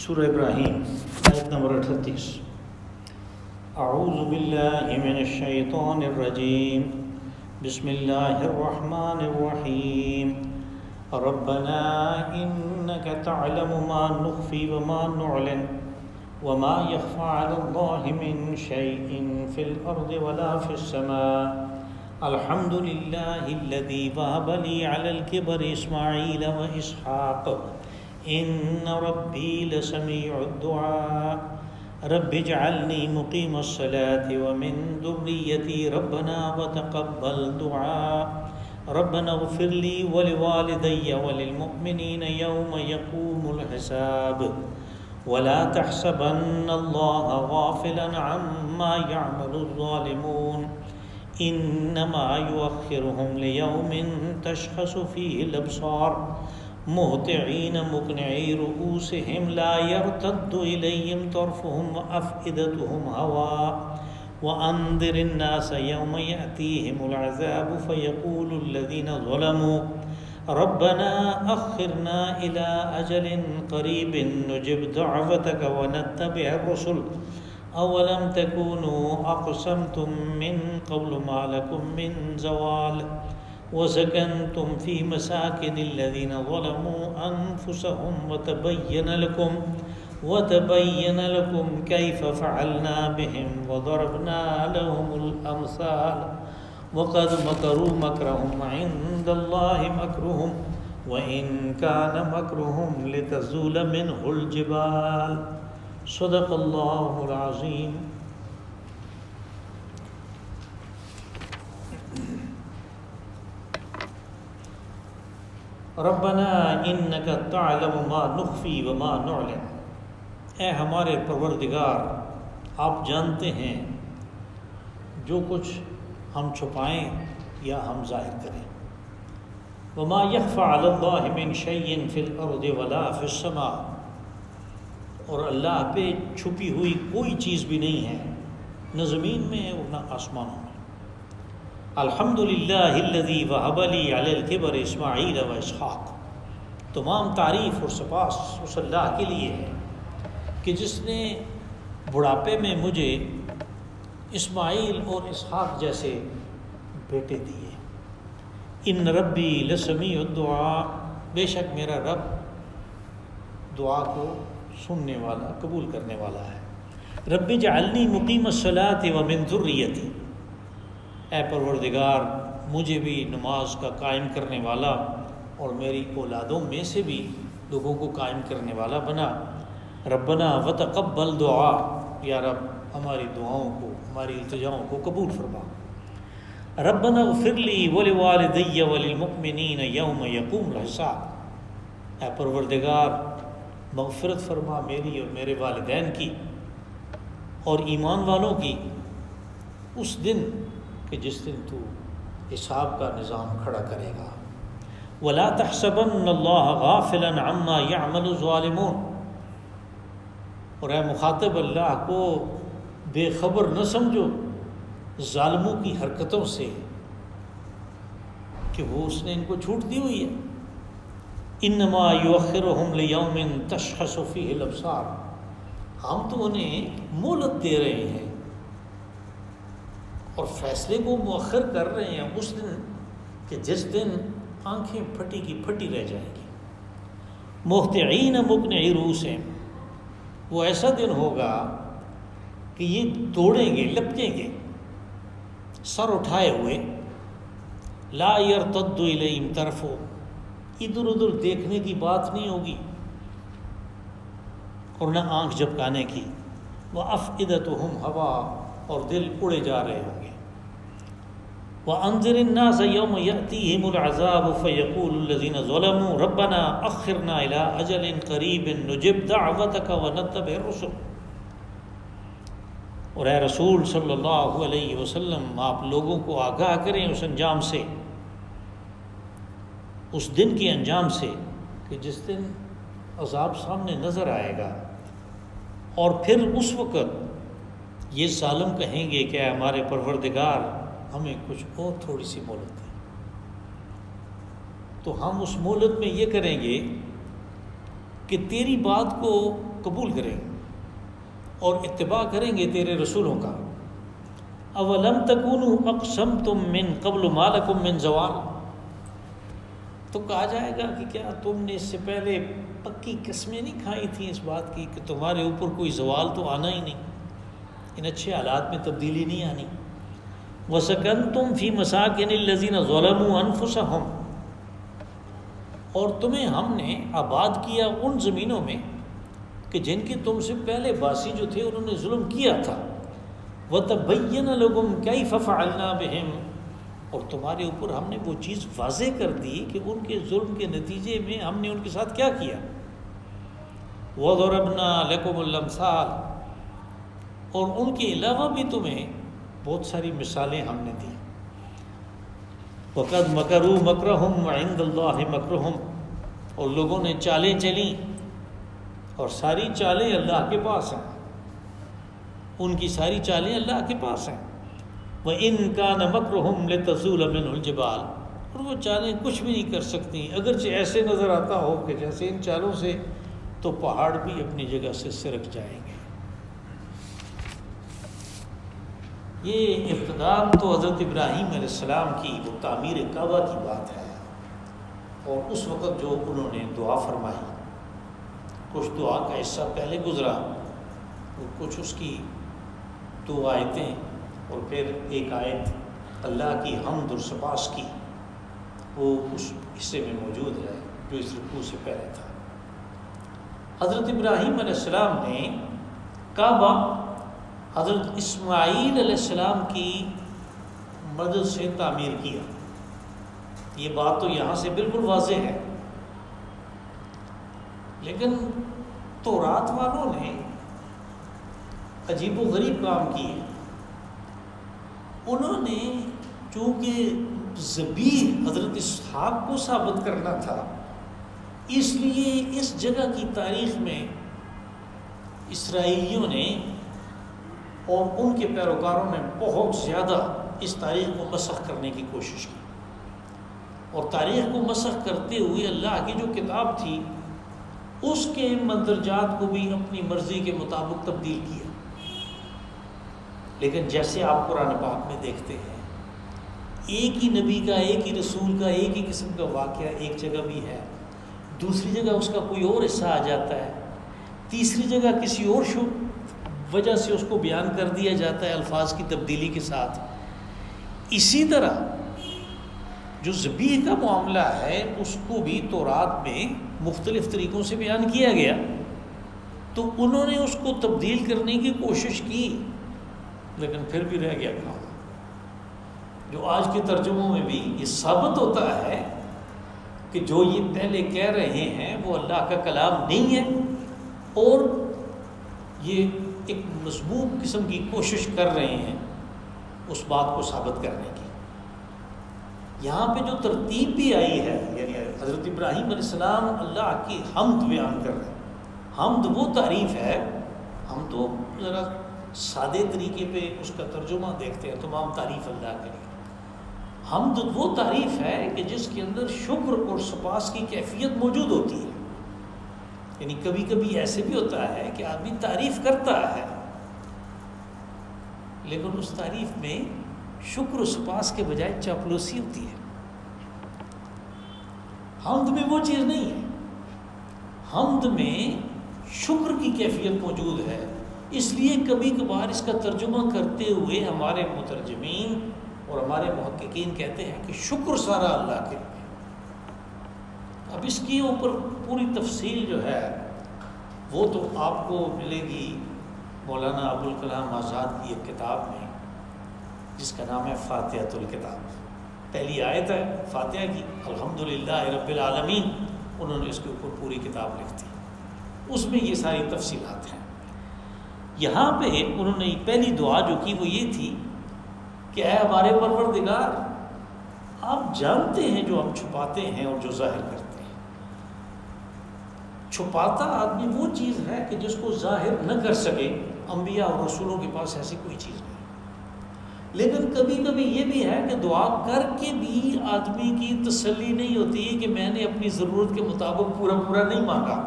سورہ ابراہیم آیت نمبر 38۔ اعوذ باللہ من الشیطان الرجیم، بسم اللہ الرحمن الرحیم۔ ربنا انک تعلم ما نخفی وما نعلن وما يخفى على الله من شيء في الأرض ولا في السماء الحمد لله الذي وهب لي على الكبر إسماعيل وإسحاق إن ربي لسميع الدعاء رب اجعلني مقيم الصلاة ومن ذريتي ربنا وتقبل دعاء ربنا اغفر لي ولوالدي وللمؤمنين يوم يقوم الحساب ولا تحسبن الله غافلا عما يعمل الظالمون انما يؤخرهم ليوم تشخص فيه الابصار مهطعين مقنعي رؤوسهم لا يرتد اليهم طرفهم وافئدتهم هواء وانذر الناس يوم ياتيهم العذاب فيقول الذين ظلموا ربنا اخرنا الى اجل قریب نجب دعوتك ونتبع الرسل اولم تكونوا اقسمتم من قبل ما لكم من زوال وسكنتم في مساكن الذين ظلموا انفسهم وتبين لكم كيف فعلنا بهم وضربنا لهم الامثال وقد مكروا مكرهم عند الله مكرهم وإن كان مكرهم لتزول منه الجبال صدق الله العظيم۔ ربنا انك تعلم ما نخفي وما نعلن، اے ہمارے پروردگار آپ جانتے ہیں جو کچھ ہم چھپائیں یا ہم ظاہر کریں۔ وما يخفى على الله من شيء في الارض ولا في السماء، اور اللہ پہ چھپی ہوئی کوئی چیز بھی نہیں ہے، نہ زمین میں اور نہ آسمانوں میں۔ الحمد للہ الذی وہب لی علی الکبر اسماعیل و اسحاق، تمام تعریف اور سپاس اس اللہ کے لیے ہے کہ جس نے بڑھاپے میں مجھے اسماعیل اور اسحاق جیسے بیٹے دیے۔ ان ربی لسمیع الدعاء، بے شک میرا رب دعا کو سننے والا، قبول کرنے والا ہے۔ رب اجعلنی مقیم الصلاۃ ومن ذریتی، اے پروردگار مجھے بھی نماز کا قائم کرنے والا اور میری اولادوں میں سے بھی لوگوں کو قائم کرنے والا بنا۔ ربنا وتقبل دعا، یا رب ہماری دعاؤں کو، ہماری التجاؤں کو قبول فرما۔ ربنا اغفر لی ولوالدی وللمؤمنین یوم یقوم الحساب، اے پروردگار مغفرت فرما میری اور میرے والدین کی اور ایمان والوں کی اس دن کہ جس دن تو حساب کا نظام کھڑا کرے گا۔ ولا تحسبن اللہ غافلا عما يعمل الظالمون، اور اے مخاطب اللہ کو بے خبر نہ سمجھو ظالموں کی حرکتوں سے کہ وہ اس نے ان کو چھوٹ دی ہوئی ہے۔ انما یؤخرهم لیوم تشخص فیہ الابصار، ہم تو انہیں مہلت دے رہے ہیں اور فیصلے کو مؤخر کر رہے ہیں اس دن کہ جس دن آنکھیں پھٹی کی پھٹی رہ جائیں گی۔ مہطعین مقنعی رؤوسہم، وہ ایسا دن ہوگا کہ یہ دوڑیں گے، لپکیں گے سر اٹھائے ہوئے۔ لا یرتد الیہم طرفو، ادھر ادھر دیکھنے کی بات نہیں ہوگی اور نہ آنکھ جھپکانے کی۔ وافئدتہم ہوا، اور دل اڑے جا رہے ہوں گے۔ وانذر الناس یوم یأتیہم العذاب فیقول الذین ظلموا ربنا اخرنا الی اجل قریب نجب دعوتک ونتبع الرسل، اور اے رسول صلی اللہ علیہ وسلم آپ لوگوں کو آگاہ کریں اس انجام سے، اس دن کے انجام سے کہ جس دن عذاب سامنے نظر آئے گا، اور پھر اس وقت یہ ظالم کہیں گے کہ اے ہمارے پروردگار ہمیں کچھ اور تھوڑی سی مہلت دے۔ تو ہم اس مہلت میں یہ کریں گے کہ تیری بات کو قبول کریں اور اتباع کریں گے تیرے رسولوں کا۔ اولم تکونوا اقسمتم من قبل ما لکم من زوال، تو کہا جائے گا کہ کیا تم نے اس سے پہلے پکی قسمیں نہیں کھائی تھیں اس بات کی کہ تمہارے اوپر کوئی زوال تو آنا ہی نہیں، ان اچھے حالات میں تبدیلی نہیں آنی۔ وَسَكَنْتُمْ فِي مَسَاكِنِ الَّذِينَ ظَلَمُوا أَنفُسَهُمْ، اور تمہیں ہم نے آباد کیا ان زمینوں میں کہ جن کے تم سے پہلے باسی جو تھے انہوں نے ظلم کیا تھا۔ وَتَبَيَّنَ لَكُمْ كَيْفَ فَعَلْنَا بِهِمْ، اور تمہارے اوپر ہم نے وہ چیز واضح کر دی کہ ان کے ظلم کے نتیجے میں ہم نے ان کے ساتھ کیا کیا۔ وَضَرَبْنَا لَكُمُ الْأَمْثَالَ، اور ان کے علاوہ بھی تمہیں بہت ساری مثالیں ہم نے دی۔ وَقَدْ مَكَرُوا مَكْرَهُمْ وَعِنْدَ اللَّهِ مَكْرُهُمْ، اور لوگوں نے چالیں چلیں اور ساری چالیں اللہ کے پاس ہیں، ان کی ساری چالیں اللہ کے پاس ہیں۔ وَإِنْ كَانَ مَكْرُهُمْ لِتَزُولَ مِنْهُ الْجِبَالُ، اور وہ چالیں کچھ بھی نہیں کر سکتی اگرچہ ایسے نظر آتا ہو کہ جیسے ان چالوں سے تو پہاڑ بھی اپنی جگہ سے سرک جائیں گے۔ یہ ابتداء تو حضرت ابراہیم علیہ السلام کی وہ تعمیر کعبہ کی بات ہے، اور اس وقت جو انہوں نے دعا فرمائی، کچھ دعا کا حصہ پہلے گزرا، کچھ اس کی 2 آیتیں اور پھر ایک آیت اللہ کی حمد اور سپاس کی، وہ اس حصے میں موجود ہے جو اس رکوع سے پہلے تھا۔ حضرت ابراہیم علیہ السلام نے کعبہ حضرت اسماعیل علیہ السلام کی مدد سے تعمیر کیا، یہ بات تو یہاں سے بالکل واضح ہے، لیکن تورات والوں نے عجیب و غریب کام کیے۔ انہوں نے چونکہ ذبیح حضرت اسحاق کو ثابت کرنا تھا، اس لیے اس جگہ کی تاریخ میں اسرائیلیوں نے اور ان کے پیروکاروں نے بہت زیادہ اس تاریخ کو مسخ کرنے کی کوشش کی، اور تاریخ کو مسخ کرتے ہوئے اللہ کی جو کتاب تھی اس کے مندرجات کو بھی اپنی مرضی کے مطابق تبدیل کیا۔ لیکن جیسے آپ قرآن پاک میں دیکھتے ہیں، ایک ہی نبی کا، ایک ہی رسول کا، ایک ہی قسم کا واقعہ ایک جگہ بھی ہے، دوسری جگہ اس کا کوئی اور حصہ آ جاتا ہے، تیسری جگہ کسی اور وجہ سے اس کو بیان کر دیا جاتا ہے الفاظ کی تبدیلی کے ساتھ۔ اسی طرح جو ذبیح کا معاملہ ہے اس کو بھی تورات میں مختلف طریقوں سے بیان کیا گیا، تو انہوں نے اس کو تبدیل کرنے کی کوشش کی، لیکن پھر بھی رہ گیا کام۔ جو آج کے ترجموں میں بھی یہ ثابت ہوتا ہے کہ جو یہ پہلے کہہ رہے ہیں وہ اللہ کا کلام نہیں ہے، اور یہ ایک مذموم قسم کی کوشش کر رہے ہیں اس بات کو ثابت کرنے کی۔ یہاں پہ جو ترتیب بھی آئی ہے، یعنی حضرت ابراہیم علیہ السلام اللہ کی حمد بیان کر رہے ہیں۔ حمد وہ تعریف ہے، ہم تو ذرا سادے طریقے پہ اس کا ترجمہ دیکھتے ہیں، تمام تعریف اللہ کے لیے۔ حمد وہ تعریف ہے کہ جس کے اندر شکر اور سپاس کی کیفیت موجود ہوتی ہے، یعنی کبھی کبھی ایسے بھی ہوتا ہے کہ آدمی تعریف کرتا ہے لیکن اس تعریف میں شکر و سپاس کے بجائے چاپلوسی ہوتی ہے۔ حمد میں وہ چیز نہیں ہے، حمد میں شکر کی کیفیت موجود ہے، اس لیے کبھی کبھار اس کا ترجمہ کرتے ہوئے ہمارے مترجمین اور ہمارے محققین کہتے ہیں کہ شکر سارا اللہ کے لیے۔ اب اس کی اوپر پوری تفصیل جو ہے وہ تو آپ کو ملے گی مولانا ابوالکلام آزاد کی ایک کتاب میں جس کا نام ہے فاتحۃ الکتاب۔ پہلی آیت ہے فاتحہ کی، الحمدللہ رب العالمین، انہوں نے اس کے اوپر پوری کتاب لکھ دی، اس میں یہ ساری تفصیلات ہیں۔ یہاں پہ انہوں نے پہلی دعا جو کی وہ یہ تھی کہ اے ہمارے پروردگار، آپ جانتے ہیں جو ہم چھپاتے ہیں اور جو ظاہر کرتے ہیں۔ چھپاتا آدمی وہ چیز ہے کہ جس کو ظاہر نہ کر سکے، انبیاء اور رسولوں کے پاس ایسی کوئی چیز نہیں۔ لیکن کبھی کبھی یہ بھی ہے کہ دعا کر کے بھی آدمی کی تسلی نہیں ہوتی کہ میں نے اپنی ضرورت کے مطابق پورا نہیں مانگا،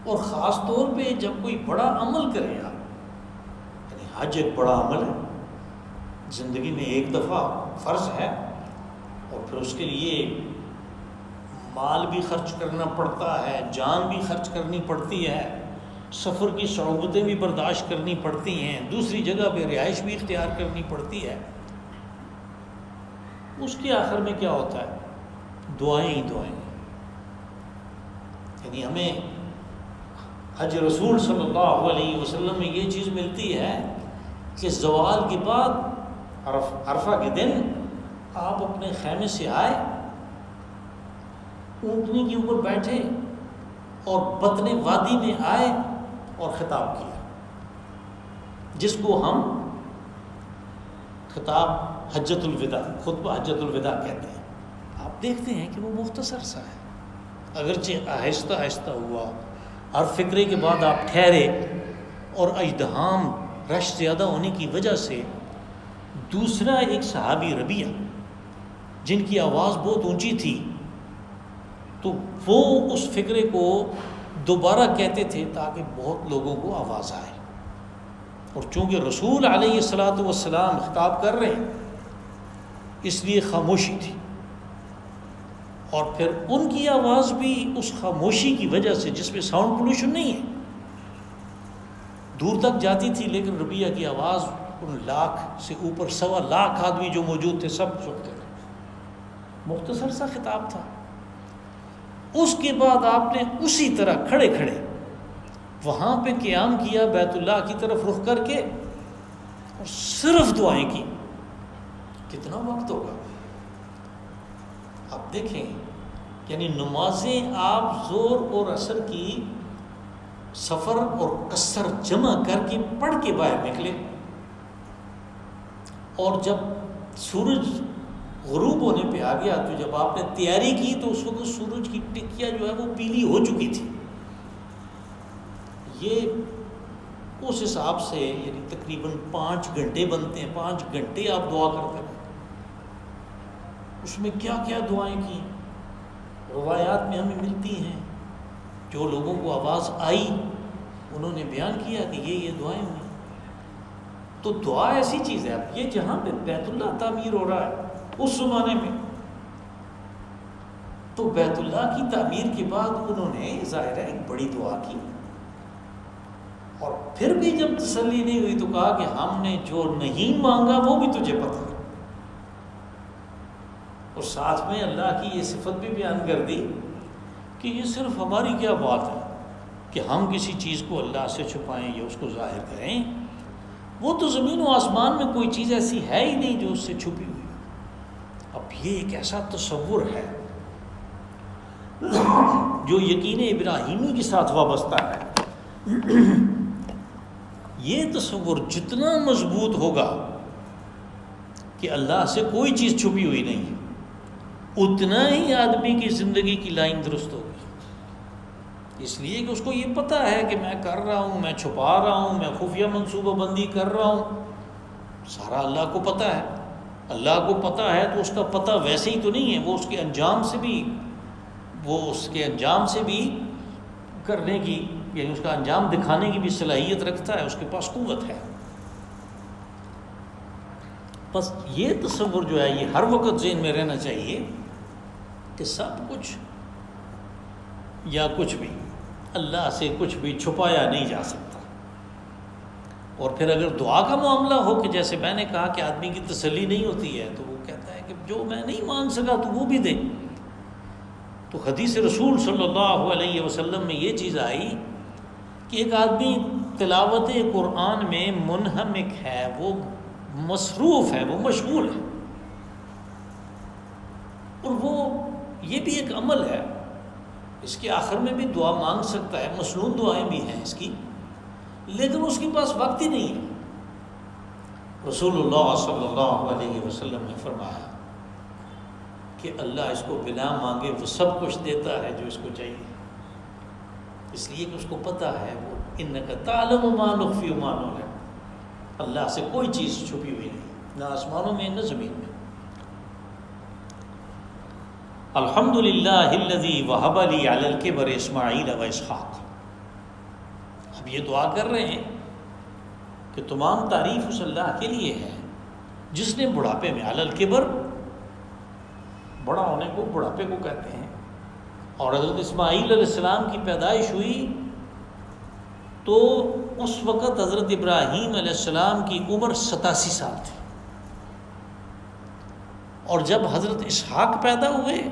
اور خاص طور پہ جب کوئی بڑا عمل کرے آپ، یعنی حج ایک بڑا عمل ہے، زندگی میں ایک دفعہ فرض ہے، اور پھر اس کے لیے مال بھی خرچ کرنا پڑتا ہے، جان بھی خرچ کرنی پڑتی ہے، سفر کی صعوبتیں بھی برداشت کرنی پڑتی ہیں، دوسری جگہ پہ رہائش بھی اختیار کرنی پڑتی ہے۔ اس کے آخر میں کیا ہوتا ہے؟ دعائیں ہی دعائیں۔ یعنی ہمیں حج رسول صلی اللہ علیہ وسلم میں یہ چیز ملتی ہے کہ زوال کے بعد عرفہ کے دن آپ اپنے خیمے سے آئے، اونٹنی کے اوپر بیٹھے اور بطن وادی میں آئے اور خطاب کیا، جس کو ہم خطاب حجۃ الوداع، خطبہ حجۃ الوداع کہتے ہیں۔ آپ دیکھتے ہیں کہ وہ مختصر سا ہے، اگرچہ آہستہ آہستہ ہوا، ہر فکرے کے بعد آپ ٹھہرے، اور ازدحام رش زیادہ ہونے کی وجہ سے دوسرا ایک صحابی ربیہ جن کی آواز بہت اونچی تھی، تو وہ اس فکرے کو دوبارہ کہتے تھے تاکہ بہت لوگوں کو آواز آئے، اور چونکہ رسول علیہ الصلاۃ والسلام خطاب کر رہے ہیں اس لیے خاموشی تھی، اور پھر ان کی آواز بھی اس خاموشی کی وجہ سے، جس میں ساؤنڈ پولوشن نہیں ہے، دور تک جاتی تھی، لیکن ربیہ کی آواز ان لاکھ سے اوپر 1.25 لاکھ آدمی جو موجود تھے سب سنتے تھے۔ مختصر سا خطاب تھا۔ اس کے بعد آپ نے اسی طرح کھڑے کھڑے وہاں پہ قیام کیا، بیت اللہ کی طرف رخ کر کے، اور صرف دعائیں کی۔ کتنا وقت ہوگا آپ دیکھیں، یعنی نمازیں آپ زور اور اثر کی سفر اور قصر جمع کر کے پڑھ کے باہر نکلے، اور جب سورج غروب ہونے پہ آ گیا تو جب آپ نے تیاری کی تو اس وقت سورج کی ٹکیا جو ہے وہ پیلی ہو چکی تھی۔ یہ اس حساب سے یعنی تقریباً 5 گھنٹے بنتے ہیں، 5 گھنٹے آپ دعا کرتے ہیں۔ اس میں کیا کیا دعائیں کی روایات میں ہمیں ملتی ہیں، جو لوگوں کو آواز آئی انہوں نے بیان کیا کہ یہ دعائیں ہوئی۔ تو دعا ایسی چیز ہے، اب یہ جہاں پہ بیت اللہ تعمیر ہو رہا ہے اس زمانے میں، تو بیت اللہ کی تعمیر کے بعد انہوں نے ظاہر ہے ایک بڑی دعا کی، اور پھر بھی جب تسلی نہیں ہوئی تو کہا کہ ہم نے جو نہیں مانگا وہ بھی تجھے پتہ ہے، اور ساتھ میں اللہ کی یہ صفت بھی بیان کر دی کہ یہ صرف ہماری کیا بات ہے کہ ہم کسی چیز کو اللہ سے چھپائیں یا اس کو ظاہر کریں، وہ تو زمین و آسمان میں کوئی چیز ایسی ہے ہی نہیں جو اس سے چھپی ہوئی ہے۔ اب یہ ایک ایسا تصور ہے جو یقین ابراہیمی کے ساتھ وابستہ ہے۔ یہ تصور جتنا مضبوط ہوگا کہ اللہ سے کوئی چیز چھپی ہوئی نہیں ہے، اتنا ہی آدمی کی زندگی کی لائن درست ہوگی، اس لیے کہ اس کو یہ پتہ ہے کہ میں کر رہا ہوں، میں چھپا رہا ہوں، میں خفیہ منصوبہ بندی کر رہا ہوں، سارا اللہ کو پتہ ہے۔ اللہ کو پتہ ہے تو اس کا پتہ ویسے ہی تو نہیں ہے، وہ اس کے انجام سے بھی کرنے کی، یعنی اس کا انجام دکھانے کی بھی صلاحیت رکھتا ہے، اس کے پاس قوت ہے۔ بس یہ تصور جو ہے یہ ہر وقت ذہن میں رہنا چاہیے کہ سب کچھ یا کچھ بھی اللہ سے کچھ بھی چھپایا نہیں جا سکتا۔ اور پھر اگر دعا کا معاملہ ہو کہ جیسے میں نے کہا کہ آدمی کی تسلی نہیں ہوتی ہے تو وہ کہتا ہے کہ جو میں نہیں مانگ سکا تو وہ بھی دے، تو حدیث رسول صلی اللہ علیہ وسلم میں یہ چیز آئی کہ ایک آدمی تلاوت قرآن میں منہمک ہے، وہ مصروف ہے، وہ مشغول ہے، اور وہ یہ بھی ایک عمل ہے، اس کے آخر میں بھی دعا مانگ سکتا ہے، مسنون دعائیں بھی ہیں اس کی، لیکن اس کے پاس وقت ہی نہیں ہے۔ رسول اللہ صلی اللہ علیہ وسلم نے فرمایا کہ اللہ اس کو بنا مانگے وہ سب کچھ دیتا ہے جو اس کو چاہیے، اس لیے کہ اس کو پتہ ہے وہ انک تعلم ما نخفی وما نعلن، اللہ سے کوئی چیز چھپی ہوئی نہیں، نہ آسمانوں میں نہ زمین میں۔ الحمدللہ الذی وہب لی علی الکبر اسماعیل و اسحاق، اب یہ دعا کر رہے ہیں کہ تمام تعریف اس اللہ کے لیے ہے جس نے بڑھاپے میں علی الکبر، بڑا ہونے کو بڑھاپے کو کہتے ہیں، اور حضرت اسماعیل علیہ السلام کی پیدائش ہوئی تو اس وقت حضرت ابراہیم علیہ السلام کی عمر 87 سال تھی، اور جب حضرت اسحاق پیدا ہوئے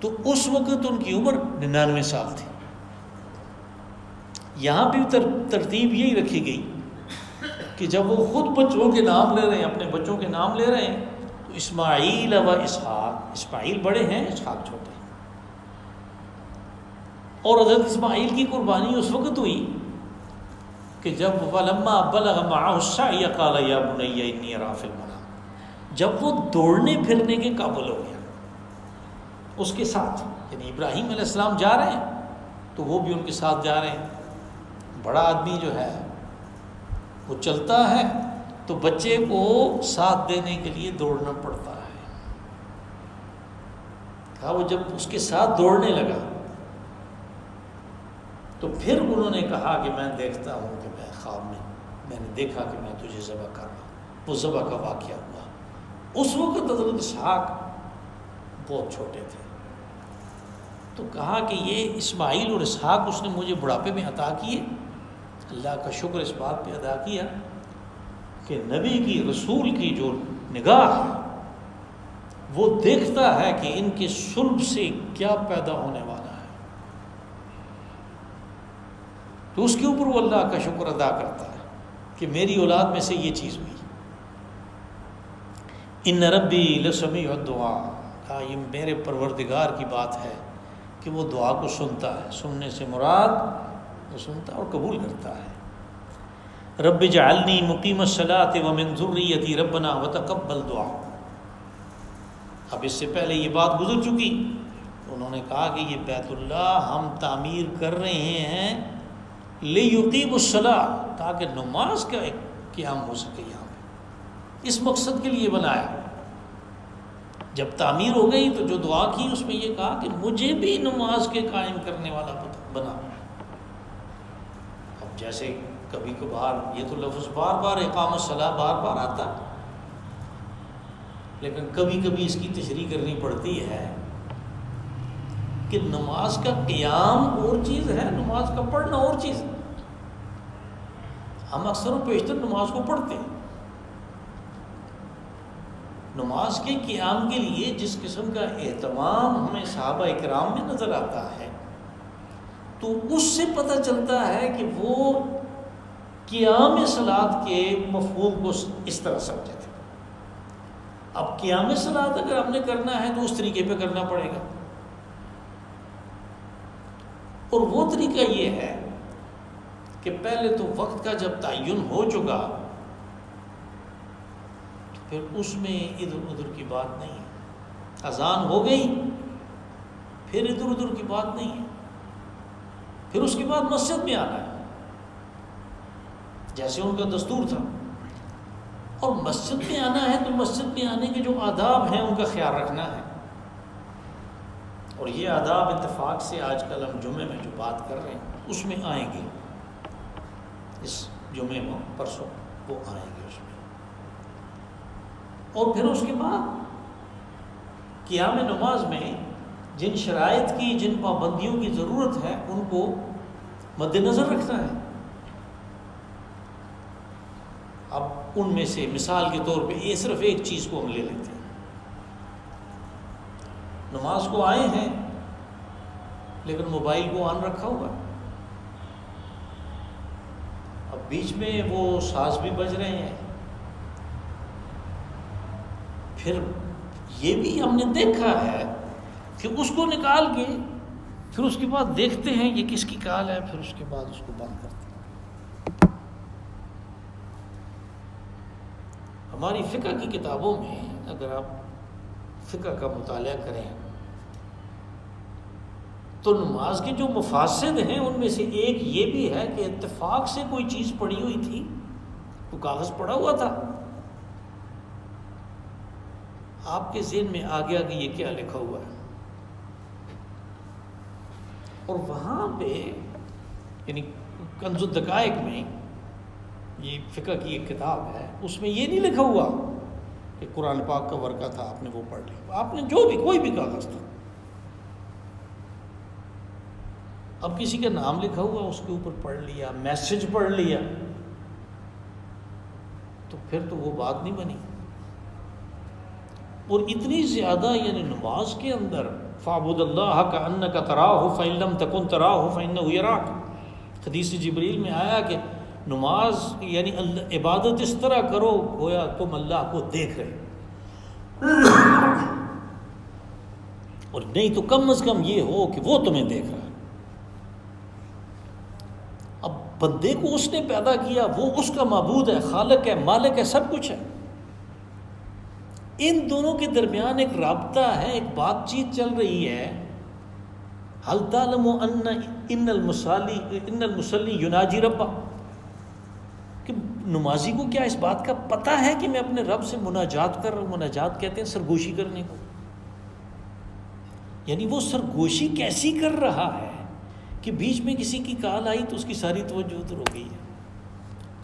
تو اس وقت ان کی عمر 99 سال تھی۔ یہاں بھی ترتیب یہی رکھی گئی کہ جب وہ خود بچوں کے نام لے رہے ہیں، اپنے بچوں کے نام لے رہے ہیں، تو اسماعیل و اسحاق، اسماعیل بڑے ہیں، اسحاق چھوٹے ہیں۔ اور حضرت اسماعیل کی قربانی اس وقت ہوئی کہ جب وَلَمَّا بَلَغَ مَعَهُ السَّعْيَ قَالَ يَا بُنَيَّ إِنِّي أَرَىٰ فِي الْمَنَامِ، جب وہ دوڑنے پھرنے کے قابل ہو گیا اس کے ساتھ، یعنی ابراہیم علیہ السلام جا رہے ہیں تو وہ بھی ان کے ساتھ جا رہے ہیں۔ بڑا آدمی جو ہے وہ چلتا ہے تو بچے کو ساتھ دینے کے لیے دوڑنا پڑتا ہے۔ کہا وہ جب اس کے ساتھ دوڑنے لگا تو پھر انہوں نے کہا کہ میں دیکھتا ہوں کہ میں خواب میں نے دیکھا کہ میں تجھے ذبح کر رہا ہوں۔ وہ ذبح کا واقعہ ہوا۔ اس وقت حضرت اسحاق بہت چھوٹے تھے، تو کہا کہ یہ اسماعیل اور اسحاق اس نے مجھے بڑھاپے میں عطا کیے۔ اللہ کا شکر اس بات پہ ادا کیا کہ نبی کی، رسول کی جو نگاہ ہے وہ دیکھتا ہے کہ ان کے صلب سے کیا پیدا ہونے والا ہے، تو اس کے اوپر وہ اللہ کا شکر ادا کرتا ہے کہ میری اولاد میں سے یہ چیز ہوئی۔ ان ربی لسمیع الدعاء، کہا یہ میرے پروردگار کی بات ہے کہ وہ دعا کو سنتا ہے، سننے سے مراد وہ سنتا اور قبول کرتا ہے۔ رب اجعلنی مقیم الصلاۃ ومن ذریتی ربنا وتقبل دعا۔ اب اس سے پہلے یہ بات گزر چکی، انہوں نے کہا کہ یہ بیت اللہ ہم تعمیر کر رہے ہیں لیقیم الصلاۃ، تاکہ نماز کا ایک قیام ہو سکے یہاں پہ، اس مقصد کے لیے بنایا۔ جب تعمیر ہو گئی تو جو دعا کی اس میں یہ کہا کہ مجھے بھی نماز کے قائم کرنے والا بنا۔ اب جیسے کبھی کبھار یہ تو لفظ بار بار اقام الصلاۃ بار بار آتا، لیکن کبھی کبھی اس کی تشریح کرنی پڑتی ہے کہ نماز کا قیام اور چیز ہے، نماز کا پڑھنا اور چیز ہے۔ ہم اکثر و بیشتر نماز کو پڑھتے ہیں، نماز کے قیام کے لیے جس قسم کا اہتمام ہمیں صحابہ اکرام میں نظر آتا ہے تو اس سے پتہ چلتا ہے کہ وہ قیام صلاۃ کے مفہوم کو اس طرح سمجھے تھے۔ اب قیام صلاۃ اگر ہم نے کرنا ہے تو اس طریقے پہ کرنا پڑے گا، اور وہ طریقہ یہ ہے کہ پہلے تو وقت کا جب تعین ہو چکا تو پھر اس میں ادھر ادھر کی بات نہیں ہے۔ اذان ہو گئی پھر ادھر ادھر کی بات نہیں ہے، پھر اس کے بعد مسجد میں آنا ہے جیسے ان کا دستور تھا، اور مسجد میں آنا ہے تو مسجد میں آنے کے جو آداب ہیں ان کا خیال رکھنا ہے، اور یہ آداب اتفاق سے آج کل ہم جمعے میں جو بات کر رہے ہیں اس میں آئیں گے، اس جمعے میں پرسوں وہ آئیں گے اس میں۔ اور پھر اس کے بعد قیام نماز میں جن شرائط کی، جن پابندیوں کی ضرورت ہے ان کو مد نظر رکھنا ہے۔ اب ان میں سے مثال کے طور پہ یہ صرف ایک چیز کو ہم لے لیتے ہیں، نماز کو آئے ہیں لیکن موبائل کو آن رکھا ہوا ہے، اب بیچ میں وہ ساز بھی بج رہے ہیں، پھر یہ بھی ہم نے دیکھا ہے کہ اس کو نکال کے پھر اس کے بعد دیکھتے ہیں یہ کس کی کال ہے، پھر اس کے بعد اس کو بند کرتے ہیں۔ ہماری فقہ کی کتابوں میں اگر آپ فقہ کا مطالعہ کریں تو نماز کے جو مفاسد ہیں ان میں سے ایک یہ بھی ہے کہ اتفاق سے کوئی چیز پڑی ہوئی تھی، تو کاغذ پڑا ہوا تھا، آپ کے ذہن میں آ گیا کہ یہ کیا لکھا ہوا ہے، اور وہاں پہ یعنی کنز الدقائق میں، یہ فقہ کی ایک کتاب ہے، اس میں یہ نہیں لکھا ہوا کہ قرآن پاک کا ورقہ تھا آپ نے وہ پڑھ لیا، آپ نے جو بھی کوئی بھی کاغذ تھا، اب کسی کا نام لکھا ہوا اس کے اوپر پڑھ لیا، میسج پڑھ لیا، تو پھر تو وہ بات نہیں بنی۔ اور اتنی زیادہ یعنی نماز کے اندر فَاعْبُدِ اللَّهَ كَأَنَّكَ تَرَاهُ فَإِن لَّمْ تَكُن تَرَاهُ فَإِنَّهُ يَرَاكَ، حدیث جبریل میں آیا کہ نماز یعنی عبادت اس طرح کرو گویا تم اللہ کو دیکھ رہے، اور نہیں تو کم از کم یہ ہو کہ وہ تمہیں دیکھ رہا ہے۔ اب بندے کو اس نے پیدا کیا، وہ اس کا معبود ہے، خالق ہے، مالک ہے، سب کچھ ہے، ان دونوں کے درمیان ایک رابطہ ہے، ایک بات چیت چل رہی ہے۔ هل تعلم ان المصلی یناجی ربہ، کہ نمازی کو کیا اس بات کا پتہ ہے کہ میں اپنے رب سے مناجات کر رہا ہوں؟ مناجات کہتے ہیں سرگوشی کرنے کو، یعنی وہ سرگوشی کیسی کر رہا ہے کہ بیچ میں کسی کی کال آئی تو اس کی ساری توجہ ادھر ہو گئی ہے،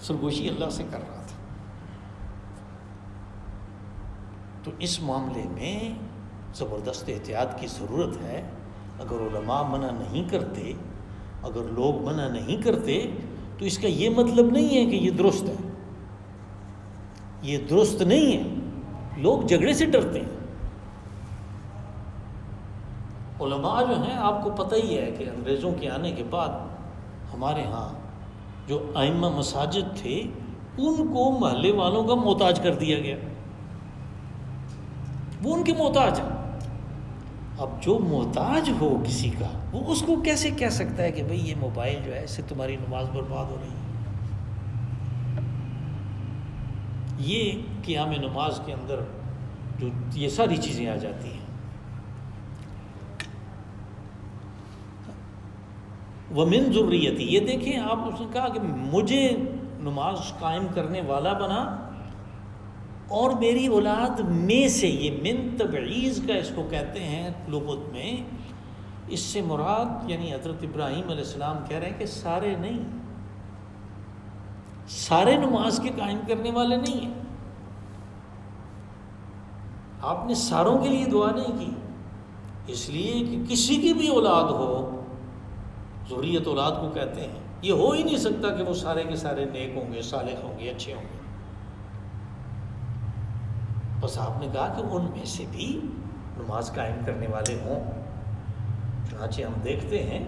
سرگوشی اللہ سے کر رہا تھا۔ تو اس معاملے میں زبردست احتیاط کی ضرورت ہے۔ اگر علماء منع نہیں کرتے، اگر لوگ منع نہیں کرتے، تو اس کا یہ مطلب نہیں ہے کہ یہ درست ہے، یہ درست نہیں ہے، لوگ جھگڑے سے ڈرتے ہیں۔ علماء جو ہیں آپ کو پتہ ہی ہے کہ انگریزوں کے آنے کے بعد ہمارے ہاں جو ائمہ مساجد تھے ان کو محلے والوں کا محتاج کر دیا گیا، وہ ان کے محتاج ہیں۔ اب جو محتاج ہو کسی کا، وہ اس کو کیسے کہہ سکتا ہے کہ بھئی یہ موبائل جو ہے اس سے تمہاری نماز برباد ہو رہی ہے؟ یہ قیام نماز کے اندر جو یہ ساری چیزیں آ جاتی ہیں۔ وَمِن ذُرِّيَّتِي، یہ دیکھیں آپ اس نے کہا کہ مجھے نماز قائم کرنے والا بنا اور میری اولاد میں سے، یہ من تبعیض کا اس کو کہتے ہیں لغت میں، اس سے مراد یعنی حضرت ابراہیم علیہ السلام کہہ رہے ہیں کہ سارے نہیں، سارے نماز کے قائم کرنے والے نہیں ہیں، آپ نے ساروں کے لیے دعا نہیں کی، اس لیے کہ کسی کی بھی اولاد ہو، ذریت اولاد کو کہتے ہیں، یہ ہو ہی نہیں سکتا کہ وہ سارے کے سارے نیک ہوں گے، صالح ہوں گے، اچھے ہوں گے، بس آپ نے کہا کہ ان میں سے بھی نماز قائم کرنے والے ہوں۔ چنانچہ ہم دیکھتے ہیں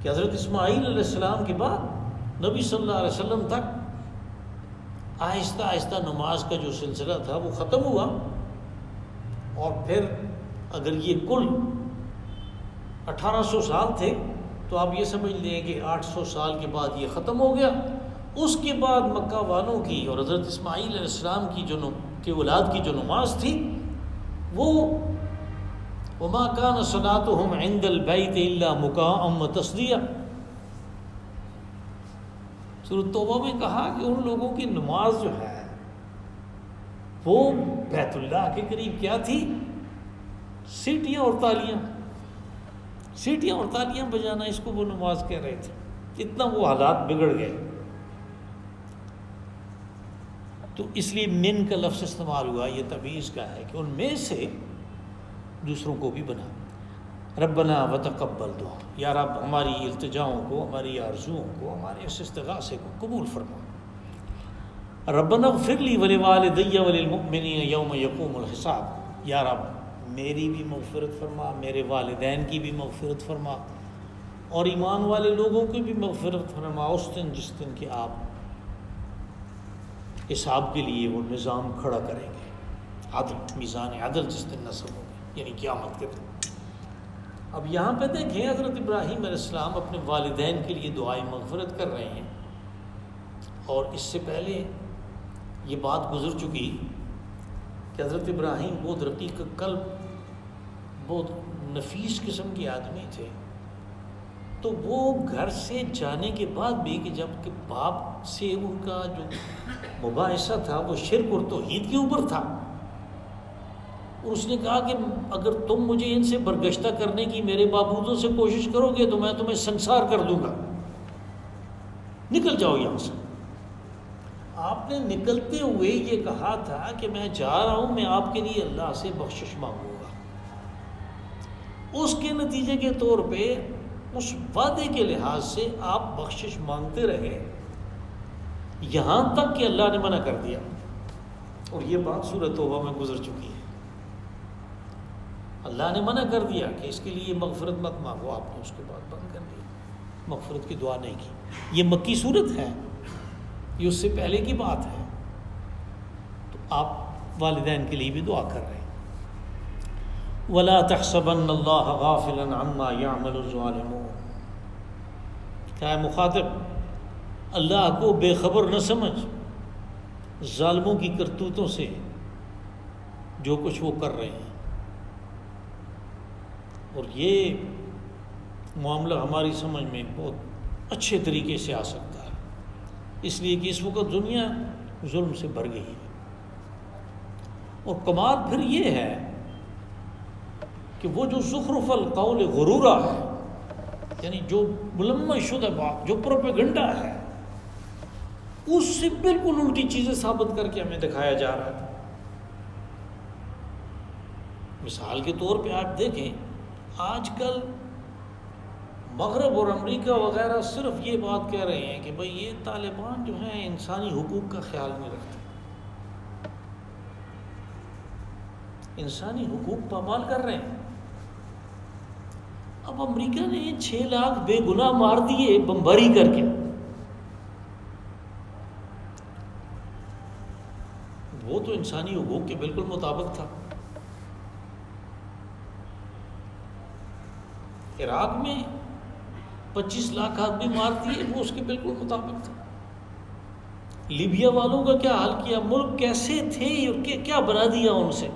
کہ حضرت اسماعیل علیہ السلام کے بعد نبی صلی اللہ علیہ وسلم تک آہستہ آہستہ نماز کا جو سلسلہ تھا وہ ختم ہوا، اور پھر اگر یہ کل 1800 سال تھے تو آپ یہ سمجھ لیں کہ 800 سال کے بعد یہ ختم ہو گیا۔ اس کے بعد مکہ والوں کی اور حضرت اسماعیل علیہ السلام کی کہ اولاد کی جو نماز تھی وہ وما كان صلاتهم عند البيت الا مكاء وتصديا، سورۃ توبہ میں کہا کہ ان لوگوں کی نماز جو ہے وہ بیت اللہ کے قریب کیا تھی؟ سیٹیاں اور تالیاں، سیٹیاں اور تالیاں بجانا، اس کو وہ نماز کہہ رہے تھے، اتنا وہ حالات بگڑ گئے۔ تو اس لیے من کا لفظ استعمال ہوا، یہ تمیز کا ہے کہ ان میں سے دوسروں کو بھی بنا۔ ربنا وتقبل دعا، یا رب ہماری التجاؤں کو، ہماری آرزوؤں کو، ہمارے اس استغاثے کو قبول فرما۔ ربنا اغفر لی ولوالدی وللمؤمنین یوم یقوم الحساب، یا رب میری بھی مغفرت فرما، میرے والدین کی بھی مغفرت فرما، اور ایمان والے لوگوں کی بھی مغفرت فرما اس دن جس دن کہ آپ حساب کے لیے وہ نظام کھڑا کریں گے، عدل، میزان عدل جس دن نصب ہوگی، یعنی قیامت کے دن۔ اب یہاں پہ دیکھیں حضرت ابراہیم علیہ السلام اپنے والدین کے لیے دعائیں مغفرت کر رہے ہیں، اور اس سے پہلے یہ بات گزر چکی کہ حضرت ابراہیم بہت رقیق قلب، بہت نفیس قسم کے آدمی تھے، تو وہ گھر سے جانے کے بعد بھی کہ جب کہ باپ سے ان کا جو مباحثہ تھا وہ شرک اور توحید کے اوپر تھا، اور اس نے کہا کہ اگر تم مجھے ان سے برگشتہ کرنے کی میرے معبودوں سے کوشش کرو گے تو میں تمہیں سنسار کر دوں گا۔ نکل جاؤ یہاں سے. آپ نے نکلتے ہوئے یہ کہا تھا کہ میں جا رہا ہوں، میں آپ کے لیے اللہ سے بخشش مانگوں گا. اس کے نتیجے کے طور پہ اس وعدے کے لحاظ سے آپ بخشش مانگتے رہے یہاں تک کہ اللہ نے منع کر دیا. اور یہ بات سورۃ توبہ میں گزر چکی ہے. اللہ نے منع کر دیا کہ اس کے لیے مغفرت مت مانگو، آپ نے اس کے بعد بند کر دیا، مغفرت کی دعا نہیں کی. یہ مکی صورت ہے، یہ اس سے پہلے کی بات ہے. تو آپ والدین کے لیے بھی دعا کر رہے ہیں. وَلَا تَحْسَبَنَّ اللَّهَ غَافِلًا عَمَّا يَعْمَلُ الظَّالِمُونَ. کیا ہے مخاطب، اللہ کو بے خبر نہ سمجھ ظالموں کی کرتوتوں سے، جو کچھ وہ کر رہے ہیں. اور یہ معاملہ ہماری سمجھ میں بہت اچھے طریقے سے آ سکتا ہے، اس لیے کہ اس وقت دنیا ظلم سے بھر گئی ہے. اور کمال پھر یہ ہے کہ وہ جو زخرف القول غرورہ ہے، یعنی جو ملمس شدہ بات، جو پروپیگنڈا ہے، اس سے بالکل الٹی چیزیں ثابت کر کے ہمیں دکھایا جا رہا ہے. مثال کے طور پہ آپ دیکھیں، آج کل مغرب اور امریکہ وغیرہ صرف یہ بات کہہ رہے ہیں کہ بھئی یہ طالبان جو ہیں انسانی حقوق کا خیال نہیں رکھتے، انسانی حقوق پامال کر رہے ہیں. اب امریکہ نے 6 لاکھ بے گناہ مار دیے بمباری کر کے، وہ تو انسانی حقوق کے بالکل مطابق تھا. عراق میں 25 لاکھ آدمی مار دیے، وہ اس کے بالکل مطابق تھا. لیبیا والوں کا کیا حال کیا، ملک کیسے تھے اور کیا بنا دیا ان سے.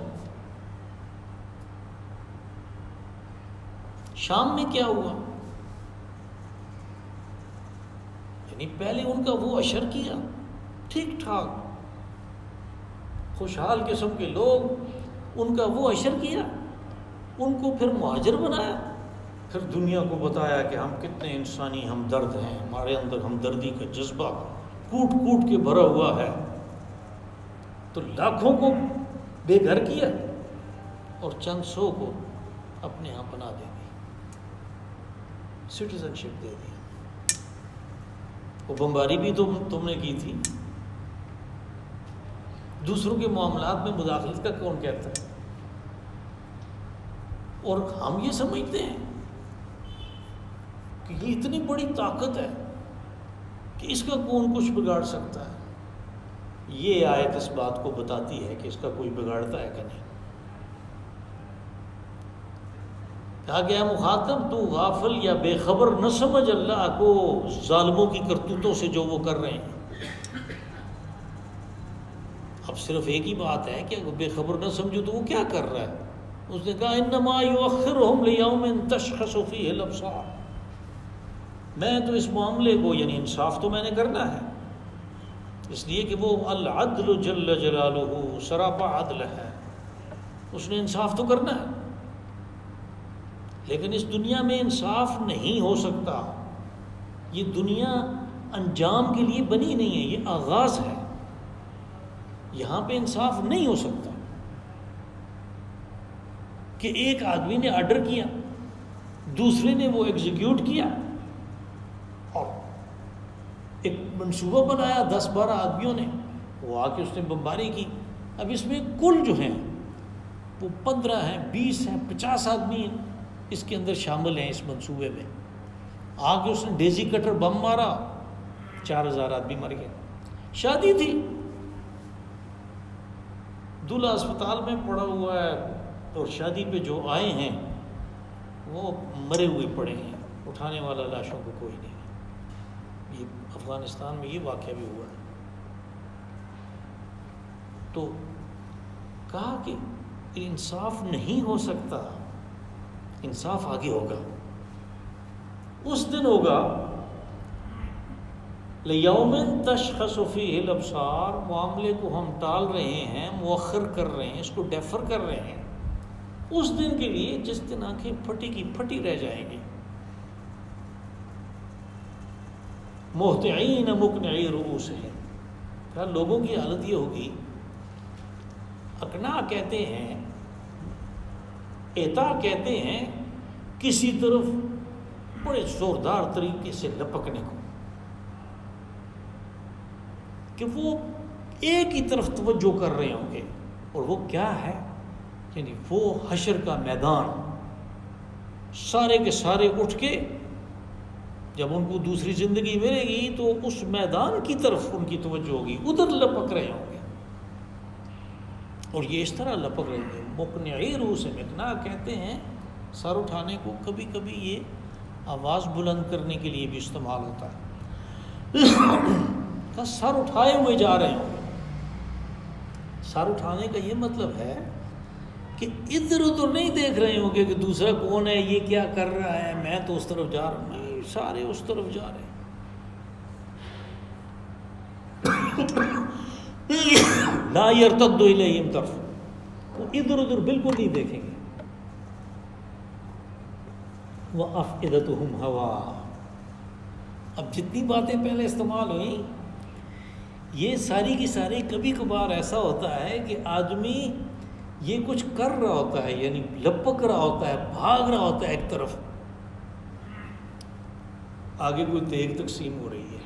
شام میں کیا ہوا، یعنی پہلے ان کا وہ اشر کیا ٹھیک ٹھاک خوشحال قسم کے لوگ، ان کا وہ اشر کیا، ان کو پھر مہاجر بنایا، پھر دنیا کو بتایا کہ ہم کتنے انسانی ہمدرد ہیں، ہمارے اندر ہمدردی کا جذبہ کوٹ کوٹ کے بھرا ہوا ہے. تو لاکھوں کو بے گھر کیا اور چند سو کو اپنے ہاں بنا دے دی، سٹیزن شپ دے دی. وہ بمباری بھی تم نے کی تھی. دوسروں کے معاملات میں مداخلت کا کون کہتا ہے؟ اور ہم یہ سمجھتے ہیں کہ یہ اتنی بڑی طاقت ہے کہ اس کا کون کچھ بگاڑ سکتا ہے. یہ آیت اس بات کو بتاتی ہے کہ اس کا کوئی بگاڑتا ہے کہ نہیں. کہا گیا مخاطب تو غافل یا بے خبر نہ سمجھ اللہ کو ظالموں کی کرتوتوں سے جو وہ کر رہے ہیں. اب صرف ایک ہی بات ہے کہ بے خبر نہ سمجھو تو وہ کیا کر رہا ہے. اس نے کہا انما یؤخرہم لیوم تشخص فیہ الابصار. میں تو اس معاملے کو، یعنی انصاف تو میں نے کرنا ہے، اس لیے کہ وہ العدل جل جلالہ سراپا عدل ہے، اس نے انصاف تو کرنا ہے. لیکن اس دنیا میں انصاف نہیں ہو سکتا. یہ دنیا انجام کے لیے بنی نہیں ہے، یہ آغاز ہے. یہاں پہ انصاف نہیں ہو سکتا کہ ایک آدمی نے آرڈر کیا، دوسرے نے وہ ایگزیکیوٹ کیا اور ایک منصوبہ بنایا 10-12 آدمیوں نے، وہ آ کے اس نے بمباری کی. اب اس میں کل جو ہیں وہ 15 ہیں، 20 ہیں، 50 آدمی ہیں اس کے اندر شامل ہیں اس منصوبے میں. آ کے اس نے ڈیزی کٹر بم مارا، 4000 آدمی مر گئے. شادی تھی، دلہا اسپتال میں پڑا ہوا ہے اور شادی پہ جو آئے ہیں وہ مرے ہوئے پڑے ہیں، اٹھانے والا لاشوں کو کوئی نہیں. یہ افغانستان میں یہ واقعہ بھی ہوا ہے. تو کہا کہ انصاف نہیں ہو سکتا، انصاف آگے ہوگا. اس دن ہوگا لیوم تشخص فیہ الابصار. معاملے کو ہم ٹال رہے ہیں، مؤخر کر رہے ہیں، اس کو ڈیفر کر رہے ہیں اس دن کے لیے جس دن آنکھیں پھٹی کی پھٹی رہ جائیں گی. مہطعین مقنعی رؤوسہم، کہا لوگوں کی حالت یہ ہوگی، اقناع کہتے ہیں، اعطا کہتے ہیں کسی طرف بڑے زوردار طریقے سے لپکنے کو، کہ وہ ایک ہی طرف توجہ کر رہے ہوں گے، اور وہ کیا ہے، یعنی وہ حشر کا میدان، سارے کے سارے اٹھ کے جب ان کو دوسری زندگی ملے گی تو اس میدان کی طرف ان کی توجہ ہوگی، ادھر لپک رہے ہوں گے، اور یہ اس طرح لپک رہے ہیں۔ مقنعی رؤوسہم، اقناع کہتے ہیں سر اٹھانے کو، کبھی کبھی یہ آواز بلند کرنے کے لیے بھی استعمال ہوتا ہے، کہ سر اٹھائے ہوئے جا رہے ہوں گے۔ سر اٹھانے کا یہ مطلب ہے کہ ادھر ادھر نہیں دیکھ رہے ہوں گے کہ دوسرا کون ہے، یہ کیا کر رہا ہے، میں تو اس طرف جا رہا ہوں، نہیں، سارے اس طرف جا رہے ہیں۔ لا یرتد الیہم طرف، وہ ادھر ادھر بالکل نہیں دیکھیں گے۔ وَأَفْئِدَتُهُمْ هَوَاءٌ، اب جتنی باتیں پہلے استعمال ہوئیں یہ ساری کی ساری، کبھی کبھار ایسا ہوتا ہے کہ آدمی یہ کچھ کر رہا ہوتا ہے، یعنی لپک رہا ہوتا ہے، بھاگ رہا ہوتا ہے ایک طرف، آگے کوئی تیغ تقسیم ہو رہی ہے،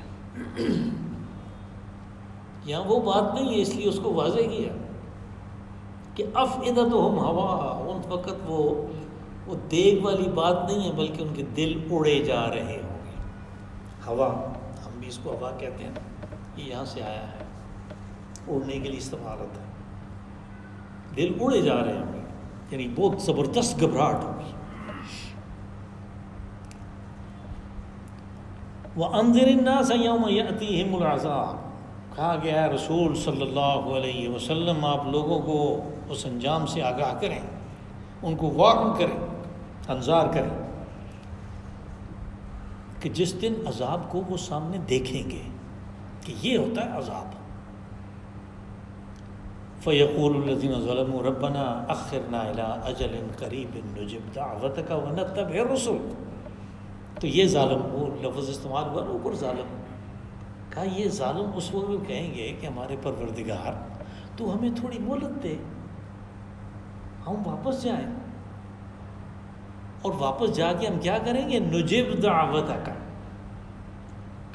یہاں وہ بات نہیں ہے، اس لیے اس کو واضح کیا کہ افئدتہم ہوا، ان وقت وہ دیگ والی بات نہیں ہے، بلکہ ان کے دل اڑے جا رہے ہوں گے۔ ہوا، ہم بھی اس کو ہوا کہتے ہیں، یہ یہاں سے آیا ہے، اڑنے کے لیے استعمال ہوتا ہے، دل اڑے جا رہے ہوں گے، یعنی بہت زبردست گھبراہٹ ہوگی۔ وَأَنذِرِ النَّاسَ يَوْمَ يَأْتِيهِمُ الْعَذَابُ، کہا گیا ہے رسول صلی اللہ علیہ وسلم آپ لوگوں کو اس انجام سے آگاہ کریں، ان کو وارن کریں، انذار کریں کہ جس دن عذاب کو وہ سامنے دیکھیں گے کہ یہ ہوتا ہے عذاب۔ فَيَقُولُ الَّذِينَ ظَلَمُوا رَبَّنَا أَخِّرْنَا إِلَىٰ أَجَلٍ قَرِيبٍ نُجِبْ دَعْوَتَكَ وَنَتَّبِعِ الرُّسُلَ، تو یہ ظالم، وہ لفظ استعمال ہوا نا اوپر ظالم، کہا یہ ظالم اس وقت کہیں گے کہ ہمارے پروردگار تو ہمیں تھوڑی مہلت دے، ہم واپس جائیں، اور واپس جا کے ہم کیا کریں گے، نجب دعوتک،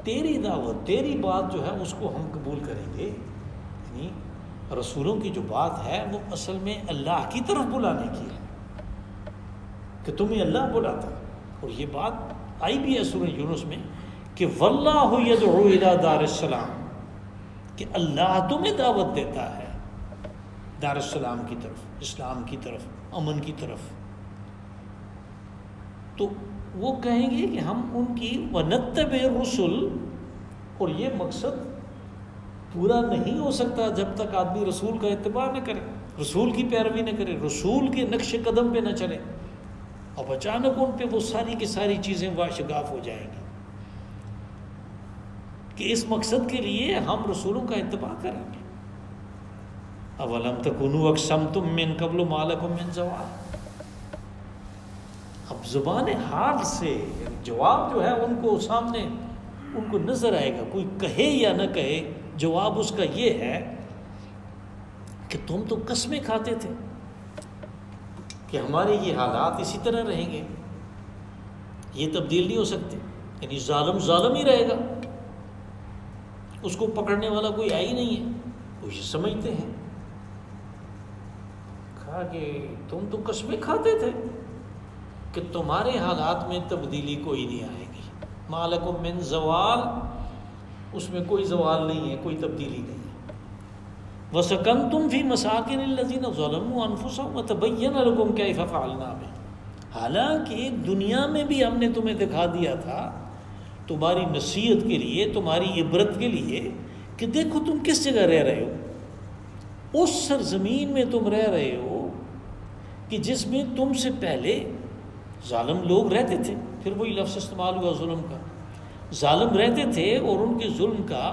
تیری دعوت، تیری بات جو ہے اس کو ہم قبول کریں گے۔ یعنی رسولوں کی جو بات ہے وہ اصل میں اللہ کی طرف بلانے کی ہے، کہ تمہیں اللہ بلاتا ہے، اور یہ بات آئی بھی ہے سورہ یونس میں کہ واللہ یدعو الی دار السلام، کہ اللہ تمہیں دعوت دیتا ہے دار السلام کی طرف، اسلام کی طرف، امن کی طرف۔ تو وہ کہیں گے کہ ہم ان کی وَنَتَّبِعِ الرُّسُلَ، اور یہ مقصد پورا نہیں ہو سکتا جب تک آدمی رسول کا اتباع نہ کرے، رسول کی پیروی نہ کرے، رسول کے نقش قدم پہ نہ چلے، اب اچانک ان پہ وہ ساری کی ساری چیزیں واشگاف ہو جائیں گی کہ اس مقصد کے لیے ہم رسولوں کا اتباع کریں گے۔ اولم تکونوا اقسمتم من قبل ما لکم من زوال، اب زبان حال سے یعنی جواب جو ہے ان کو سامنے ان کو نظر آئے گا، کوئی کہے یا نہ کہے، جواب اس کا یہ ہے کہ تم تو قسمیں کھاتے تھے کہ ہمارے یہ حالات اسی طرح رہیں گے، یہ تبدیل نہیں ہو سکتے، یعنی ظالم ظالم ہی رہے گا، اس کو پکڑنے والا کوئی آئی نہیں ہے، وہ یہ سمجھتے ہیں۔ کہا کہ تم تو قسمیں کھاتے تھے کہ تمہارے حالات میں تبدیلی کوئی نہیں آئے گی، ما لکم من زوال، اس میں کوئی زوال نہیں ہے، کوئی تبدیلی نہیں ہے۔ وَسَكَنْتُمْ فِي مَسَاكِنِ الَّذِينَ ظَلَمُوا أَنفُسَهُمْ وَتَبَيَّنَ لَكُمْ كَيْفَ فَعَلْنَا بِهِمْ، حالانکہ دنیا میں بھی ہم نے تمہیں دکھا دیا تھا تمہاری نصیحت کے لیے، تمہاری عبرت کے لیے، کہ دیکھو تم کس جگہ رہ رہے ہو، اس سرزمین میں تم رہ رہے ہو کہ جس میں تم سے پہلے ظالم لوگ رہتے تھے، پھر وہی لفظ استعمال ہوا ظلم کا، ظالم رہتے تھے اور ان کے ظلم کا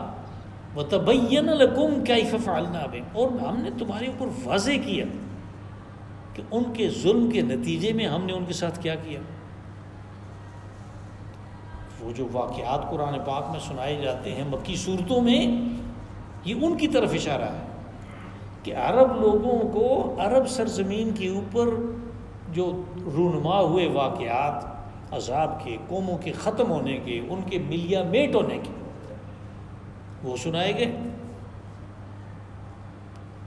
وَتَبَيَّنَ لَكُمْ كَيْفَ فَعَلْنَا بِهِمْ، اور ہم نے تمہارے اوپر واضح کیا کہ ان کے ظلم کے نتیجے میں ہم نے ان کے ساتھ کیا کیا۔ وہ جو واقعات قرآن پاک میں سنائے جاتے ہیں مکی صورتوں میں، یہ ان کی طرف اشارہ ہے کہ عرب لوگوں کو عرب سرزمین کے اوپر جو رونما ہوئے واقعات عذاب کے، قوموں کے ختم ہونے کے، ان کے ملیا میٹ ہونے کے، وہ سنائے گئے۔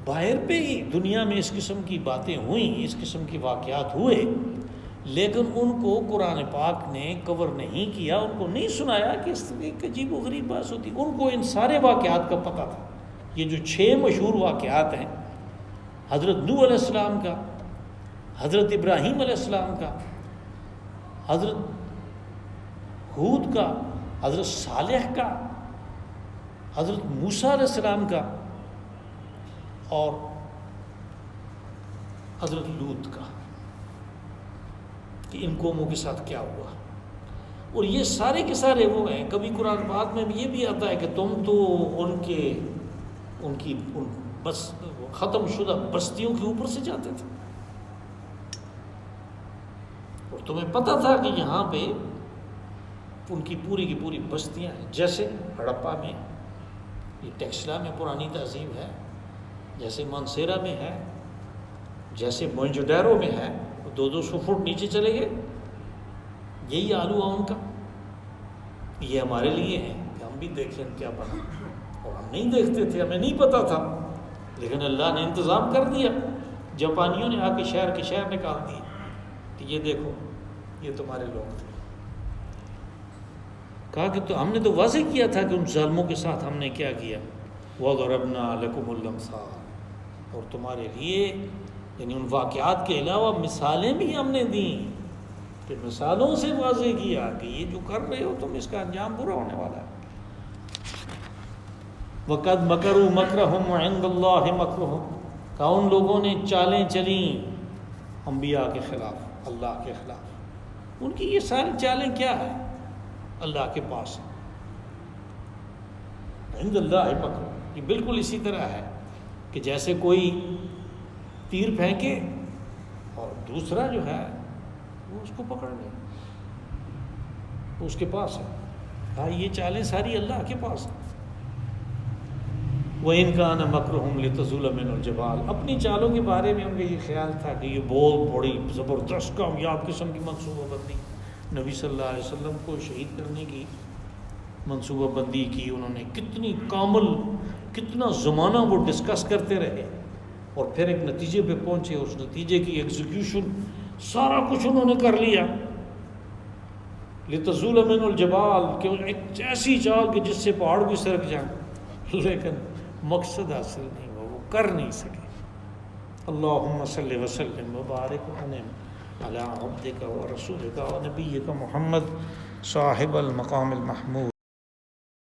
باہر پہ ہی دنیا میں اس قسم کی باتیں ہوئیں، اس قسم کے واقعات ہوئے، لیکن ان کو قرآن پاک نے کور نہیں کیا، ان کو نہیں سنایا کہ اس طرح ایک عجیب و غریب بات ہوتی۔ ان کو ان سارے واقعات کا پتہ تھا۔ یہ جو 6 مشہور واقعات ہیں، حضرت نوح علیہ السلام کا، حضرت ابراہیم علیہ السلام کا، حضرت ہود کا، حضرت صالح کا، حضرت موسیٰ علیہ السلام کا، اور حضرت لوط کا، کہ ان قوموں کے ساتھ کیا ہوا۔ اور یہ سارے کے سارے وہ ہیں، کبھی قرآن پاک میں یہ بھی آتا ہے کہ تم تو ان کی بس ختم شدہ بستیوں کے اوپر سے جاتے تھے، اور تمہیں پتہ تھا کہ یہاں پہ ان کی پوری کی پوری بستیاں ہیں، جیسے ہڑپا میں، یہ ٹیکسلا میں پرانی تہذیب ہے، جیسے مانسیرا میں ہے، جیسے موئنجو میں ہے، 200 فٹ نیچے چلے گئے، یہی آلو ہے ان کا۔ یہ ہمارے لیے ہیں کہ ہم بھی دیکھیں کیا بنا، اور ہم نہیں دیکھتے تھے، ہمیں نہیں پتا تھا، لیکن اللہ نے انتظام کر دیا، جاپانیوں نے آ کے شہر کے شہر نکال دیے کہ یہ دیکھو یہ تمہارے لوگ تھے۔ کہا کہ تو ہم نے تو واضح کیا تھا کہ ان ظالموں کے ساتھ ہم نے کیا کیا، وَضَرَبْنَا لَكُمُ الْأَمْثَالَ، اور تمہارے لیے یعنی ان واقعات کے علاوہ مثالیں بھی ہم نے دیں، کہ مثالوں سے واضح کیا کہ یہ جو کر رہے ہو تم، اس کا انجام برا ہونے والا ہے۔ وَقَدْ مَكَرُوا مَكْرَهُمْ وَعِنْدَ اللَّهِ مَكْرُهُمْ، کہ ان لوگوں نے چالیں چلیں انبیاء کے خلاف، اللہ کے خلاف۔ ان کی یہ ساری چالیں کیا ہیں؟ اللہ کے پاس ہیں۔ عند اللہ مکر، یہ بالکل اسی طرح ہے کہ جیسے کوئی تیر پھینکے اور دوسرا جو ہے وہ اس کو پکڑ لے، وہ اس کے پاس ہے۔ ہاں، یہ چالیں ساری اللہ کے پاس ہیں۔ وَإِنْ كَانَ مَكْرُهُمْ لِتَزُولَ مِنْهُ الْجِبَالُ، اپنی چالوں کے بارے میں ان کا یہ خیال تھا کہ یہ بہت بڑی زبردست کامیاب قسم کی منصوبہ بندی، نبی صلی اللہ علیہ وسلم کو شہید کرنے کی منصوبہ بندی کی انہوں نے، کتنی کامل، کتنا زمانہ وہ ڈسکس کرتے رہے، اور پھر ایک نتیجے پہ پہنچے، اس نتیجے کی ایگزیکیوشن سارا کچھ انہوں نے کر لیا۔ لِتَزُولَ مِنْهُ الْجِبَالُ، کہ ایک ایسی چال کہ جس سے پہاڑ بھی سرک جائیں، لیکن مقصد حاصل نہیں ہوا، وہ کر نہیں سکے۔ اللہم صلی وسلم وبارک وانعم علی عبدک ورسولک ونبیک محمد صاحب المقام المحمود۔